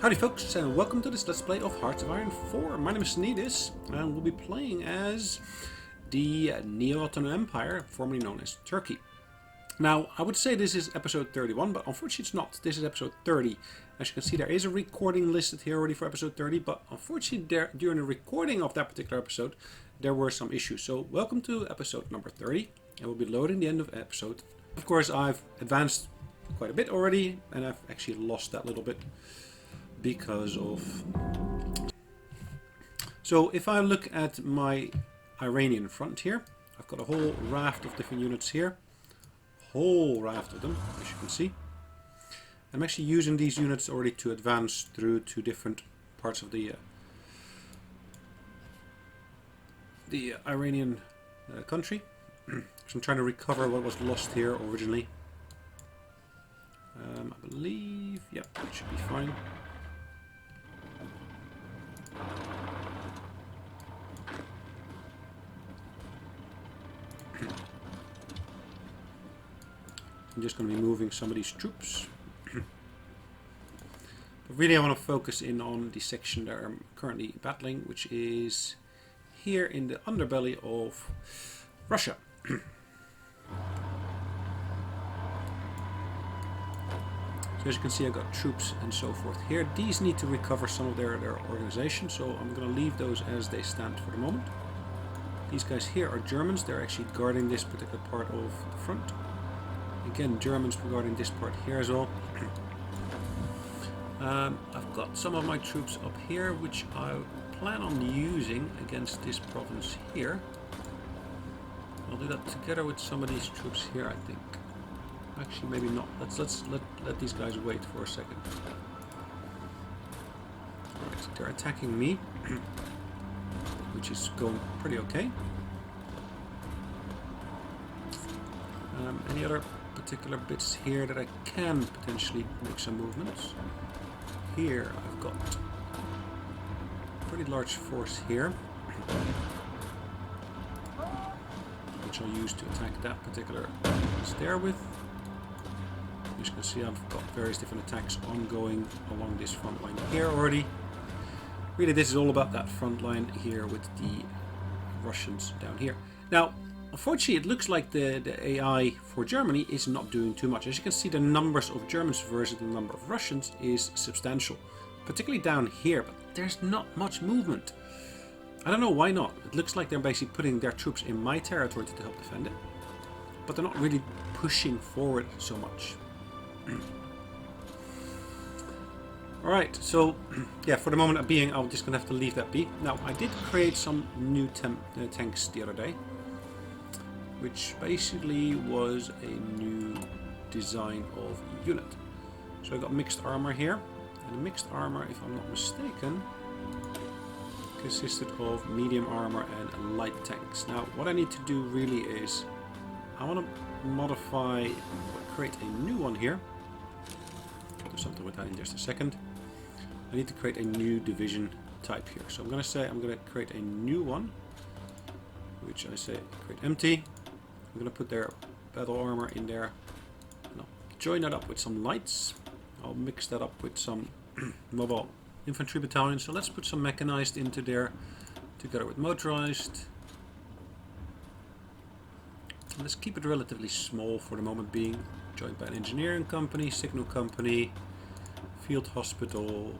Howdy folks, and welcome to this Let's Play of Hearts of Iron 4. My name is Sonelias, and we'll be playing as the neo-Ottoman Empire, formerly known as Turkey. Now, I would say this is episode 31, but unfortunately it's not. This is episode 30. As you can see, there is a recording listed here already for episode 30, but unfortunately during the recording of that particular episode, there were some issues. So, welcome to episode number 30, and we'll be loading the end of episode. Of course, I've advanced quite a bit already, and I've actually lost that little bit because of... So if I look at my Iranian front here, I've got a whole raft of different units here. Whole raft of them, as you can see. I'm actually using these units already to advance through to different parts of the Iranian country. So I'm trying to recover what was lost here originally. I believe, yep, it should be fine. I'm just going to be moving some of these troops. But really I want to focus in on the section that I'm currently battling, which is here in the underbelly of Russia. So as you can see, I've got troops and so forth here. These need to recover some of their organization, so I'm going to leave those as they stand for the moment. These guys here are Germans. They're actually guarding this particular part of the front. Again, Germans regarding this part here as well. I've got some of my troops up here, which I plan on using against this province here. I'll do that together with some of these troops here, I think. Actually, maybe not. Let's let these guys wait for a second. Alright, so they're attacking me, which is going pretty okay. Any other particular bits here that I can potentially make some movements? Here I've got a pretty large force here, which I'll use to attack that particular stair with. As you can see, I've got various different attacks ongoing along this front line here already. Really, this is all about that front line here with the Russians down here. Now, unfortunately, it looks like the AI for Germany is not doing too much. As you can see, the numbers of Germans versus the number of Russians is substantial. Particularly down here, but there's not much movement. I don't know why not. It looks like they're basically putting their troops in my territory to help defend it. But they're not really pushing forward so much. Alright, so yeah, for the moment being, I'm just going to have to leave that be. Now, I did create some new tanks the other day, which basically was a new design of unit. So I got mixed armor here, and the mixed armor, if I'm not mistaken, consisted of medium armor and light tanks. Now, what I need to do really is, I want to modify, create a new one here. I'll do something with that in just a second. I need to create a new division type here. So I'm going to say I'm going to create a new one, which I say create empty. I'm going to put their battle armor in there. And I'll join that up with some lights. I'll mix that up with some mobile infantry battalions. So let's put some mechanized into there together with motorized. And let's keep it relatively small for the moment being. Joined by an engineering company, signal company, field hospital,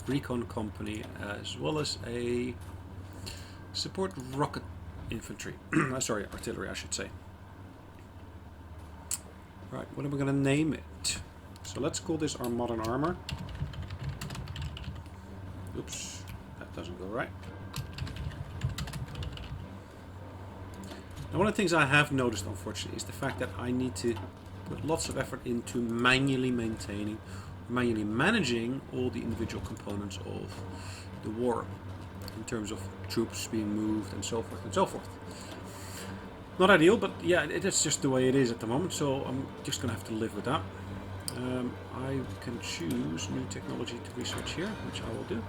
recon company, as well as a support rocket infantry. Sorry, artillery I should say. Right, what are we going to name it? So let's call this our modern armor. Oops, that doesn't go right. Now, one of the things I have noticed, unfortunately, is the fact that I need to put lots of effort into manually managing all the individual components of the war, in terms of troops being moved and so forth and so forth. Not ideal, but yeah, it's just the way it is at the moment, so I'm just going to have to live with that. I can choose new technology to research here, which I will do.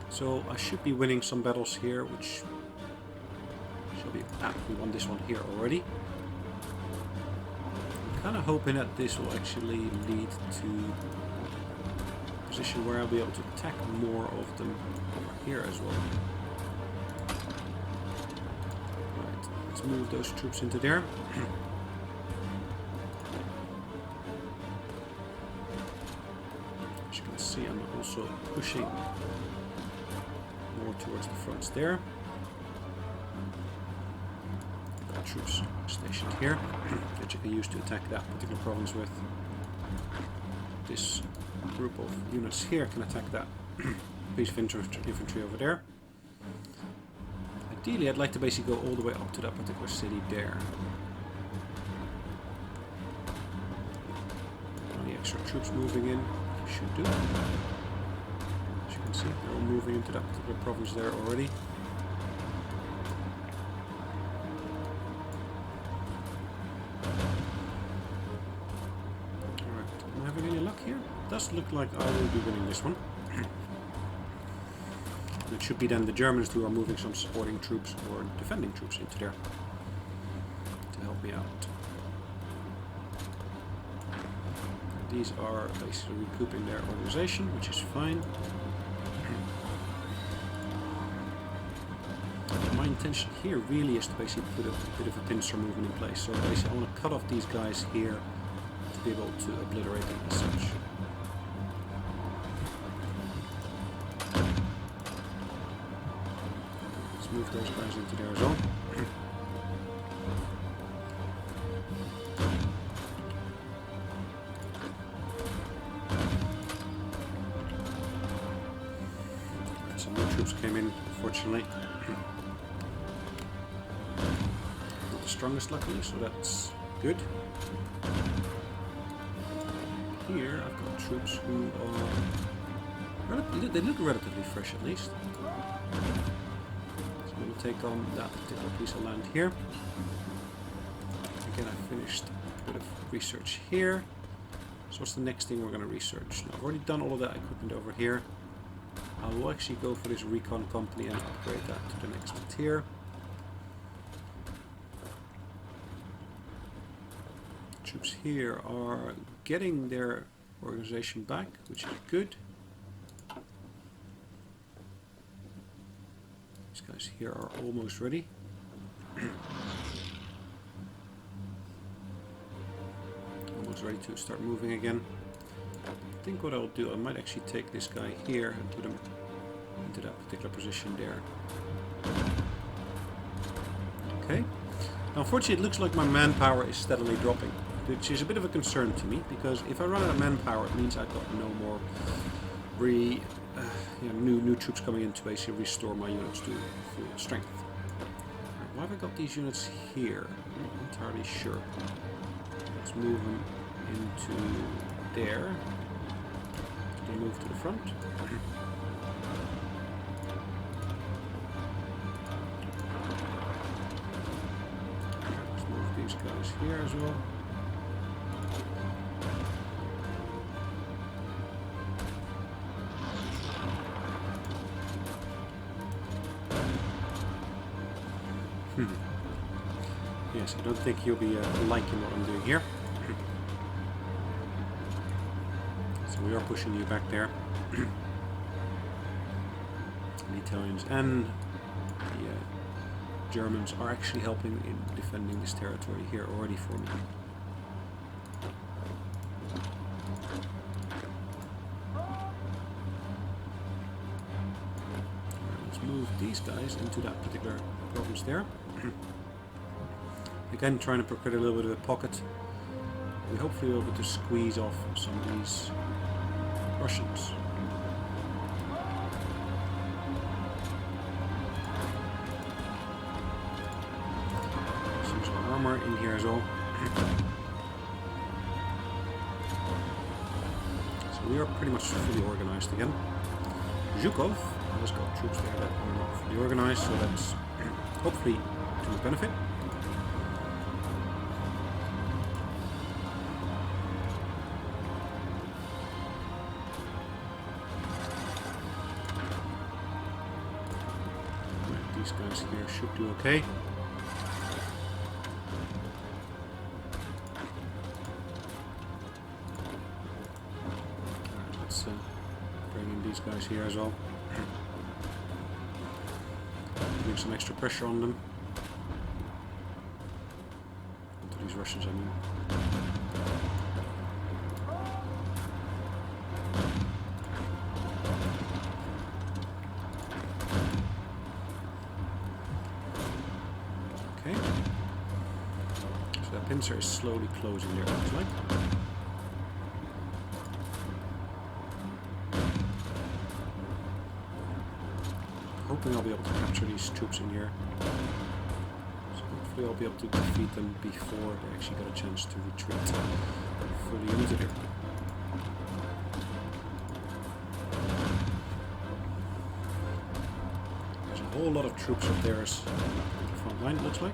So I should be winning some battles here, which shall be... we won this one here already. kind of hoping that this will actually lead to a position where I'll be able to attack more of them over here as well. Right, let's move those troops into there. As you can see, I'm also pushing more towards the fronts there. Got troops stationed here that you can use to attack that particular province with. This group of units here can attack that piece of infantry over there. Ideally, I'd like to basically go all the way up to that particular city there. Any extra troops moving in? Should do. As you can see, they're all moving into that particular province there already. Alright, am I having any luck here? It does look like I will be winning this one. It should be then the Germans who are moving some supporting troops or defending troops into there to help me out. These are basically recouping their organization, which is fine. My intention here really is to basically put a bit of a pincer movement in place. So basically I want to cut off these guys here to be able to obliterate them as such. Let's move those guys into there as well. Some new troops came in, unfortunately. Not the strongest, luckily, so that's good. Here I've got troops who are... they look relatively fresh at least. So I'm going to take on that particular piece of land here. Again, I finished a bit of research here. So what's the next thing we're going to research? Now, I've already done all of that equipment over here. I will actually go for this recon company and upgrade that to the next tier. Troops here are getting their organization back, which is good. These guys here are almost ready. Almost ready to start moving again. I think what I'll do, I might actually take this guy here and put him into that particular position there. Okay. Now, unfortunately, it looks like my manpower is steadily dropping, which is a bit of a concern to me, because if I run out of manpower, it means I've got no more new troops coming in to basically restore my units to full strength. Right, why have I got these units here? I'm not entirely sure. Let's move them into there. They move to the front. Let's move these guys here as well. Yes, I don't think you'll be liking what I'm doing here. So we are pushing you back there. The Italians and the Germans are actually helping in defending this territory here already for me. Let's move these guys into that particular province there. Again, trying to create a little bit of a pocket. We hopefully will be able to squeeze off some of these Russians. Some sort of armor in here as well. So we are pretty much fully organized again. Zhukov has got troops there that are not fully organized, so that's hopefully to his benefit. These guys here should do okay. let's bring in these guys here as well. Putting some extra pressure on them. Onto these Russians, I mean. Okay. So that pincer is slowly closing there, it looks like. Hoping I'll be able to capture these troops in here. So hopefully I'll be able to defeat them before they actually get a chance to retreat fully into there. There's a whole lot of troops up there as the front line, it looks like.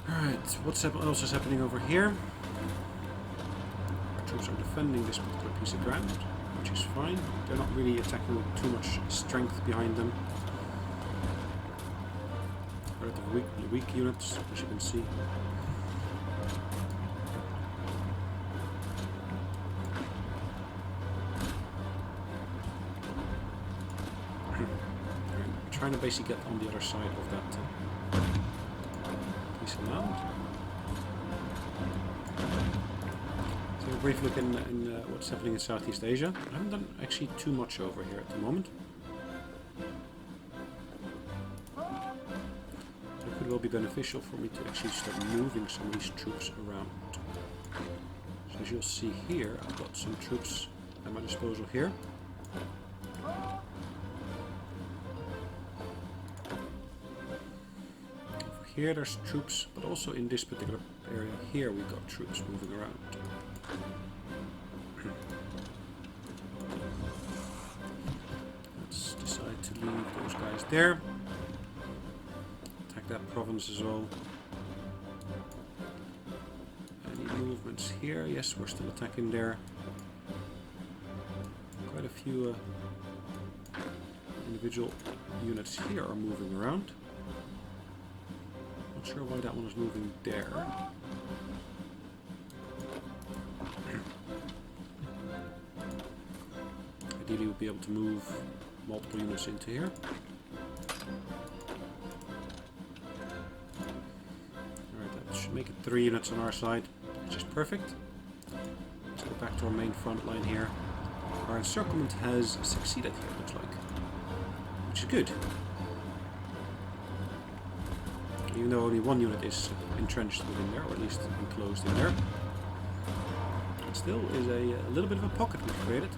Alright, what else is happening over here? Our troops are defending this particular piece of ground, which is fine. They're not really attacking with too much strength behind them. Relatively weak units, as you can see. I'm trying to basically get on the other side of that piece of land. A brief look in what's happening in Southeast Asia. I haven't done actually too much over here at the moment. It could well be beneficial for me to actually start moving some of these troops around. So as you'll see here, I've got some troops at my disposal here. Over here there's troops, but also in this particular area here we've got troops moving around. Let's decide to leave those guys there. Attack that province as well. Any movements here? Yes, we're still attacking there. Quite a few individual units here are moving around. Not sure why that one is moving there. Ideally we'll be able to move multiple units into here. Alright, that should make it 3 units on our side, which is perfect. Let's go back to our main front line here. Our encirclement has succeeded here, it looks like. Which is good. Even though only 1 unit is entrenched within there, or at least enclosed in there. It still is a little bit of a pocket we've created.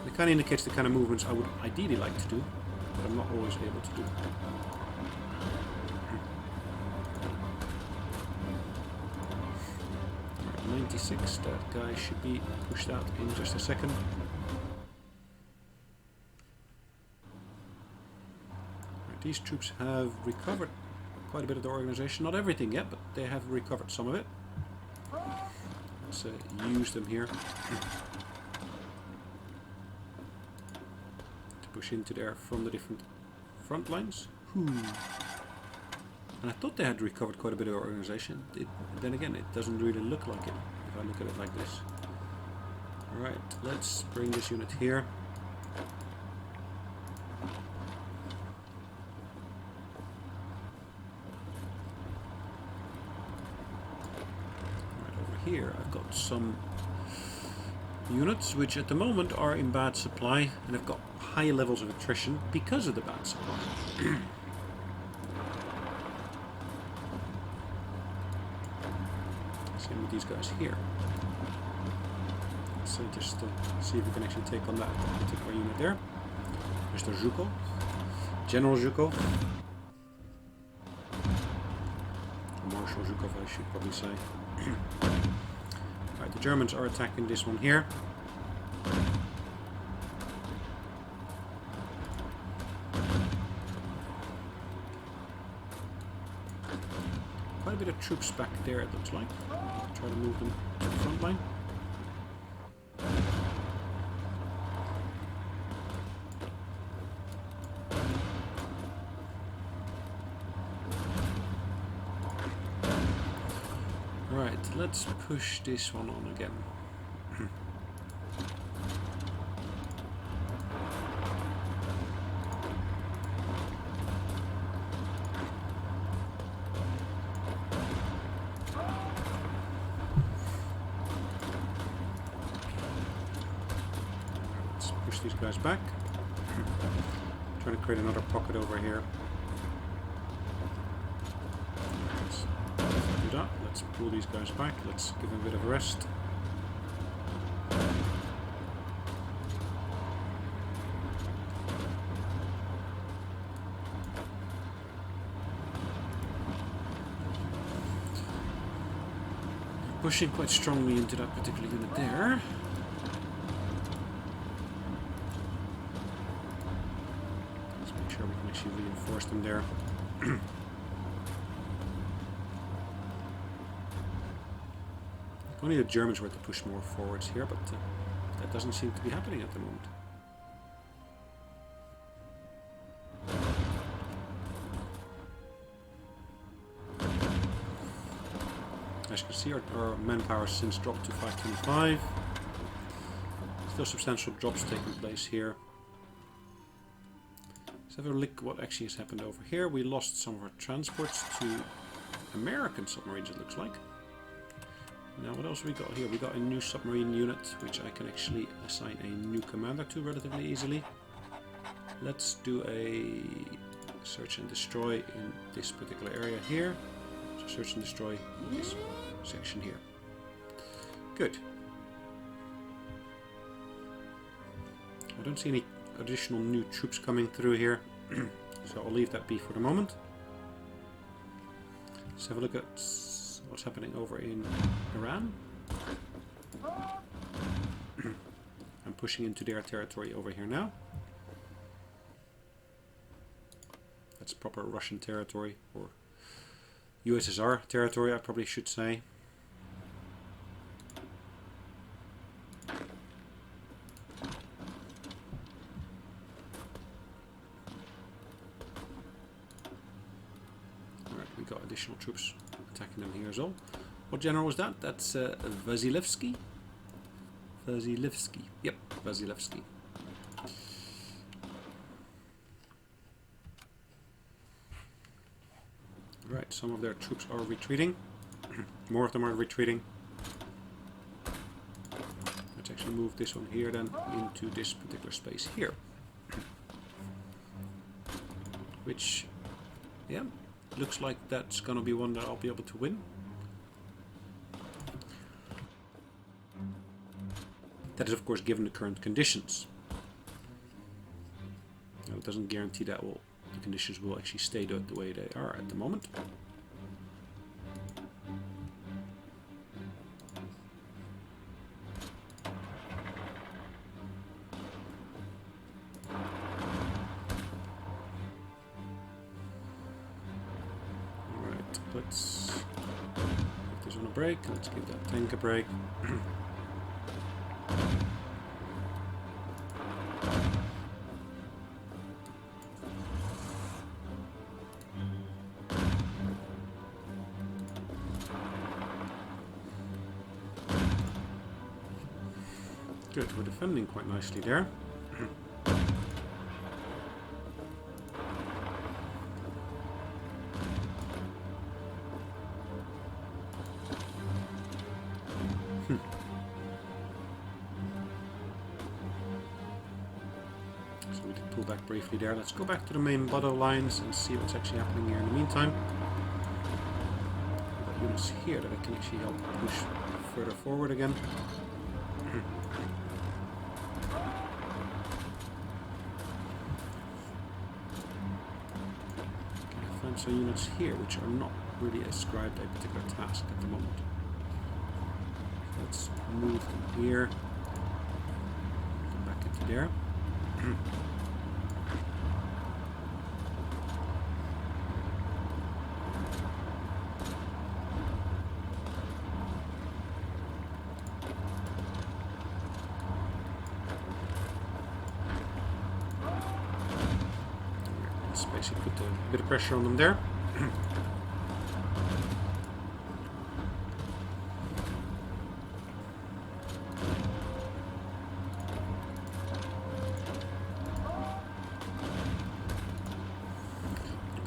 It kind of indicates the kind of movements I would ideally like to do, but I'm not always able to do. Right, 96, that guy should be pushed out in just a second. Right, these troops have recovered quite a bit of the organization. Not everything yet, but they have recovered some of it. Let's use them here. Push into there from the different front lines. And I thought they had recovered quite a bit of organization. Then again, it doesn't really look like it if I look at it like this. Alright, let's bring this unit here. Right over here, I've got some units which at the moment are in bad supply and have got high levels of attrition because of the bad supply. Same with these guys here. Let's just see if we can actually take on that particular unit there. Mr. Zhukov. General Zhukov. Marshal Zhukov, I should probably say. Right, the Germans are attacking this one here. Quite a bit of troops back there, it looks like. Try to move them to the front line. Right, let's push this one on again. Let's push these guys back. Trying to create another pocket over here. Let's do that. Let's pull these guys back. Let's give them a bit of a rest. Pushing quite strongly into that particular unit there. Let's make sure we can actually reinforce them there. Only the Germans were to push more forwards here, but that doesn't seem to be happening at the moment. As you can see, our manpower has since dropped to 525. Still substantial drops taking place here. Let's have a look at what actually has happened over here. We lost some of our transports to American submarines, it looks like. Now, what else have we got here? We got a new submarine unit, which I can actually assign a new commander to relatively easily. Let's do a search and destroy in this particular area here. So search and destroy this section here. Good. I don't see any additional new troops coming through here, so I'll leave that be for the moment. Let's have a look at what's happening over in Iran. I'm pushing into their territory over here now. That's proper Russian territory, or USSR territory, I probably should say. Alright, we got additional troops attacking them here as well. What general was that? That's Vasilevsky? Vasilevsky. Yep, Vasilevsky. Right, some of their troops are retreating. More of them are retreating. Let's actually move this one here then into this particular space here. Which, yeah, looks like that's gonna be one that I'll be able to win. That is, of course, given the current conditions. Now, it doesn't guarantee that the conditions will actually stay the way they are at the moment. Alright, let's give this one a break. Let's give that tank a break. Good, we're defending quite nicely there. So we did pull back briefly there. Let's go back to the main battle lines and see what's actually happening here in the meantime. We've got units here that I can actually help push further forward again. Some units here which are not really ascribed a particular task at the moment. Let's move them here. Come back into there. Let's basically put a bit of pressure on them there.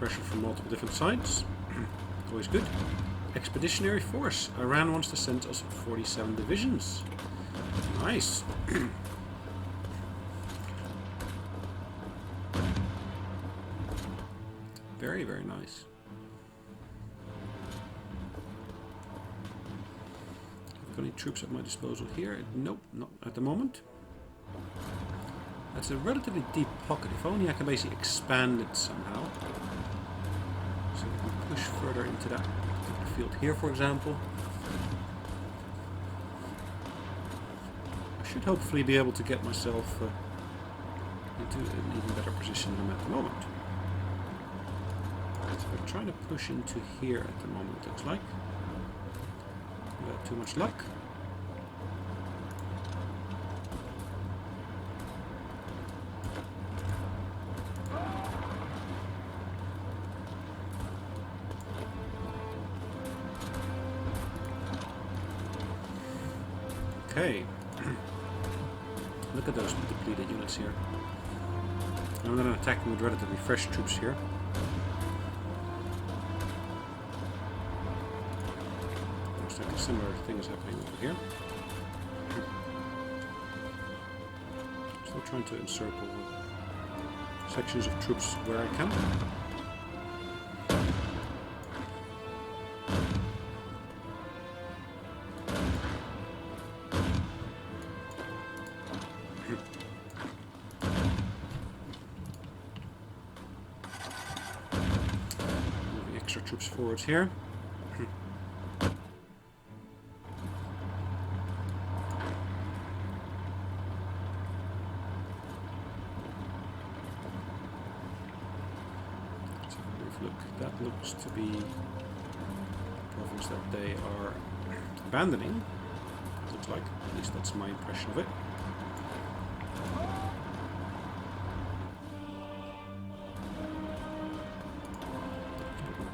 pressure from multiple different sides. Always good. Expeditionary Force. Iran wants to send us 47 divisions. Nice. Very, very nice. Have any troops at my disposal here? Nope, not at the moment. That's a relatively deep pocket. If only I can basically expand it somehow. So we can push further into that field here, for example. I should hopefully be able to get myself into an even better position than I'm at the moment. So we're trying to push into here at the moment, it looks like. Without too much luck. Okay. Look at those depleted units here. I'm going to attack them with relatively fresh troops here. Looks like a similar thing is happening over here. Still trying to encircle sections of troops where I can. Troops forwards here. So look, that looks to be a province that they are abandoning. Looks like, at least that's my impression of it.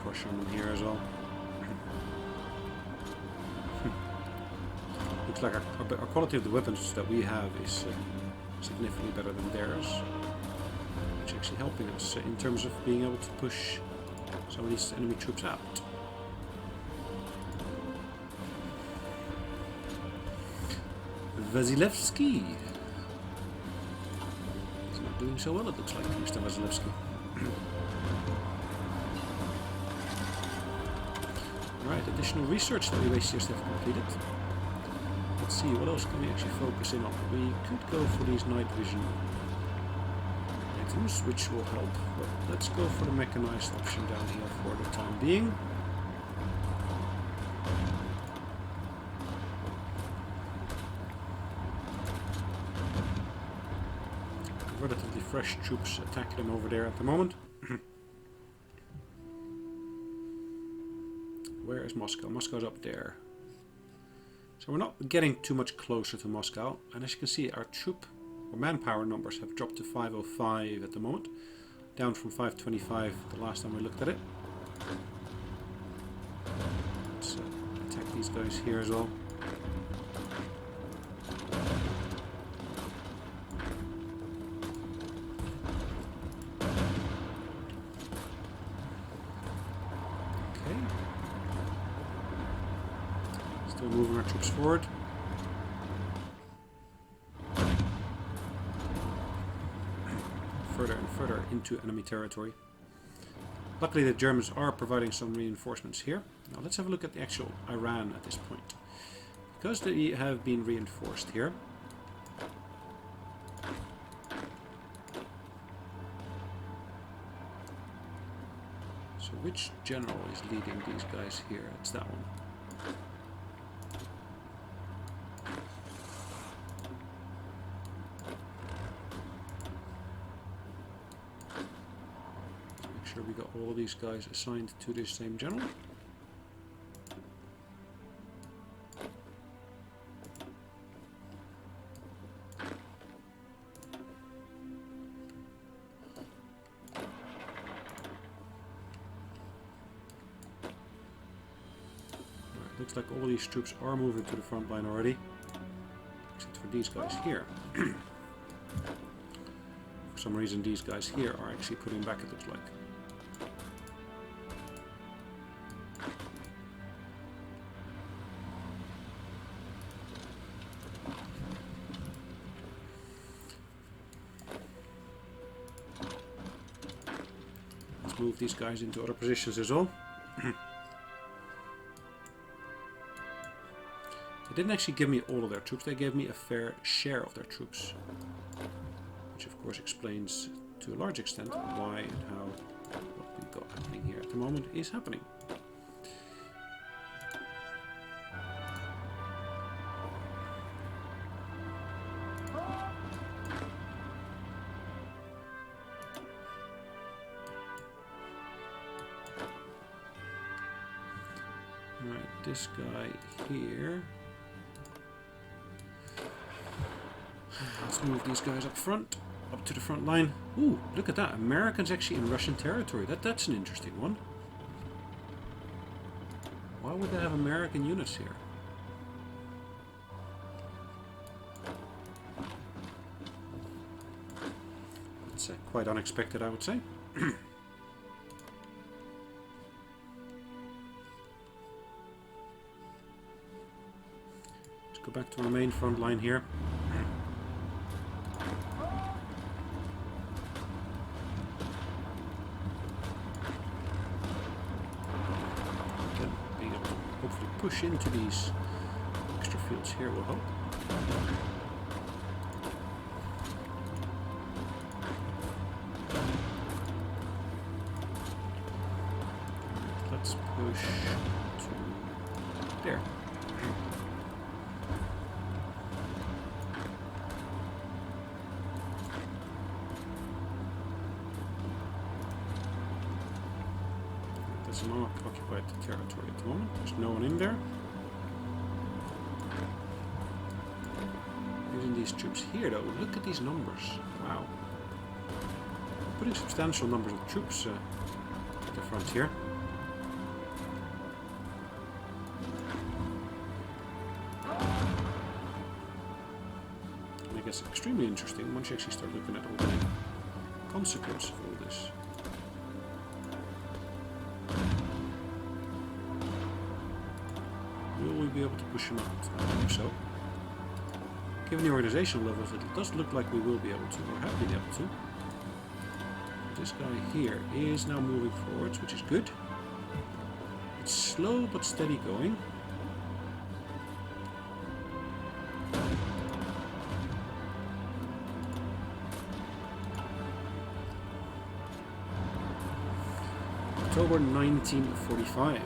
Pressure on them here as well. Looks like our quality of the weapons that we have is significantly better than theirs, which is actually helping us in terms of being able to push some of these enemy troops out. Vasilevsky is not doing so well, it looks like, Mr. Vasilevsky. Right, additional research that we just have completed. Let's see, what else can we actually focus in on? We could go for these night vision items, which will help, but let's go for the mechanized option down here for the time being. Relatively fresh troops attacking them over there at the moment. Where is Moscow? Moscow's up there. So we're not getting too much closer to Moscow. And as you can see, our troop or manpower numbers have dropped to 505 at the moment. Down from 525 the last time we looked at it. Let's attack these guys here as well. Moving our troops forward. Further and further into enemy territory. Luckily the Germans are providing some reinforcements here. Now let's have a look at the actual Iran at this point. Because they have been reinforced here. So which general is leading these guys here? It's that one. Sure we got all of these guys assigned to this same general. Right, looks like all of these troops are moving to the front line already, except for these guys here. For some reason these guys here are actually putting back, it looks like. move these guys into other positions as well. They didn't actually give me all of their troops, they gave me a fair share of their troops. Which of course explains to a large extent why and how what we've got happening here at the moment is happening. Alright, this guy here. Let's move these guys up front, up to the front line. Ooh, look at that. Americans actually in Russian territory. That's an interesting one. Why would they have American units here? It's quite unexpected, I would say. Let's go back to our main front line here. Push into these extra fields here will help. Let's push to there. That's an occupied territory at the moment. There's no one in there. Using these troops here though, look at these numbers. Wow. Putting substantial numbers of troops at the front here. And I guess extremely interesting once you actually start looking at all the consequences of all this. Will we be able to push them out? I think so. Given the organizational levels, it does look like we will be able to, or have been able to. This guy here is now moving forwards, which is good. It's slow but steady going. October 1945.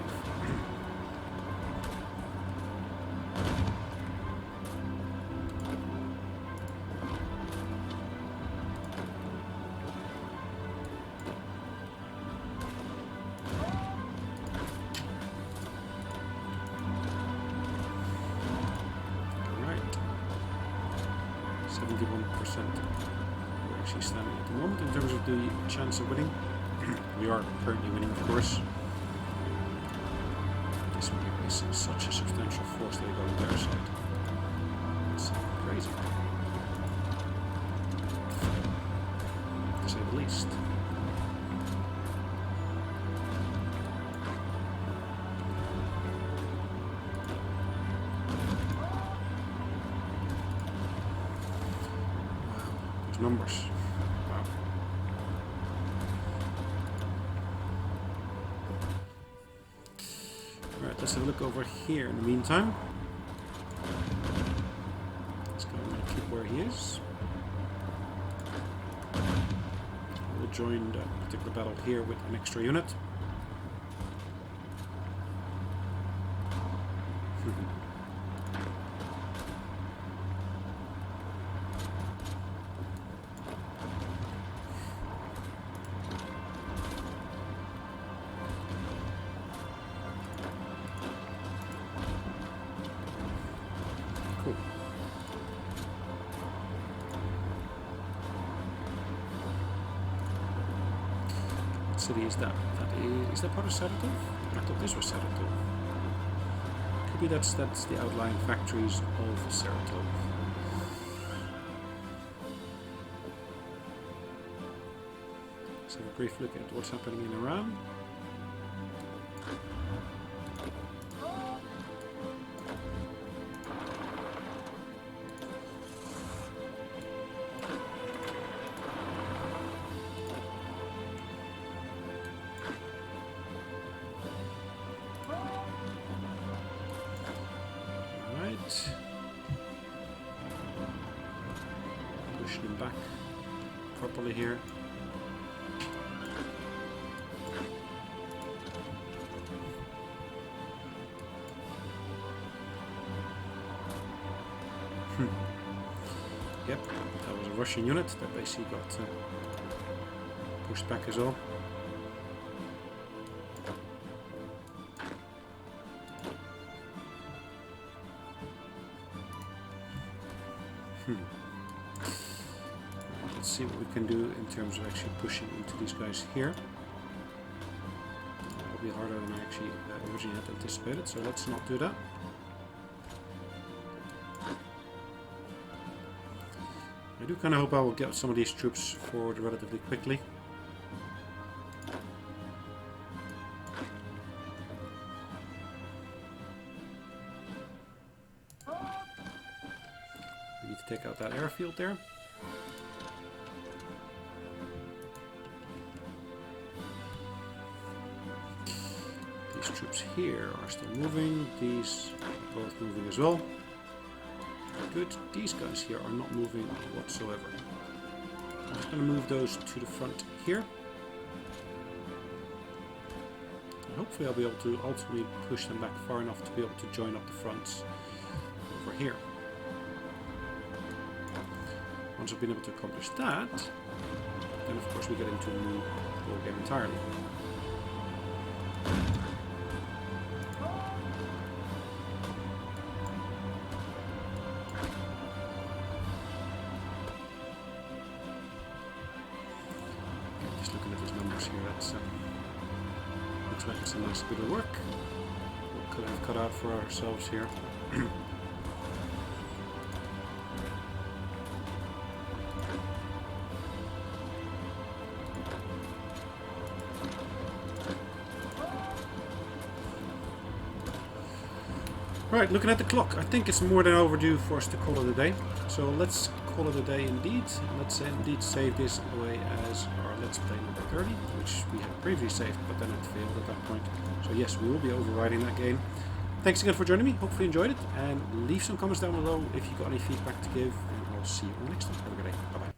We're actually standing at the moment in terms of the chance of winning. We are currently winning, of course. This one here is such a substantial force they got on their side. It's crazy. To say the least. Numbers. Wow. Alright, let's have a look over here in the meantime. This guy might keep where he is. We'll join that particular battle here with an extra unit. Cool. What city is that? Is that part of Saratov? I thought this was Saratov. Could be that's the outlying factories of Saratov. Let's have a brief look at what's happening in Iran. Push them back properly here. Yep, that was a Russian unit that basically got pushed back as well. Let's see what we can do in terms of actually pushing into these guys here. That'll be harder than I actually originally had anticipated, so let's not do that. I do kind of hope I will get some of these troops forward relatively quickly. We need to take out that airfield there. These troops here are still moving. These are both moving as well. Good. These guys here are not moving whatsoever. I'm just going to move those to the front here. And hopefully I'll be able to ultimately push them back far enough to be able to join up the fronts over here. Once I've been able to accomplish that, then of course we get into a new ball game entirely. Looking at these numbers here, that's looks like it's a nice bit of work. What could I have cut out for ourselves here? Right, looking at the clock, I think it's more than overdue for us to call it a day. So let's call it a day indeed. Let's indeed save this away as our Let's Play number 30, which we had previously saved, but then it failed at that point. So yes, we will be overriding that game. Thanks again for joining me. Hopefully you enjoyed it, and leave some comments down below if you've got any feedback to give, and I'll see you on the next one. Have a good day. Bye-bye.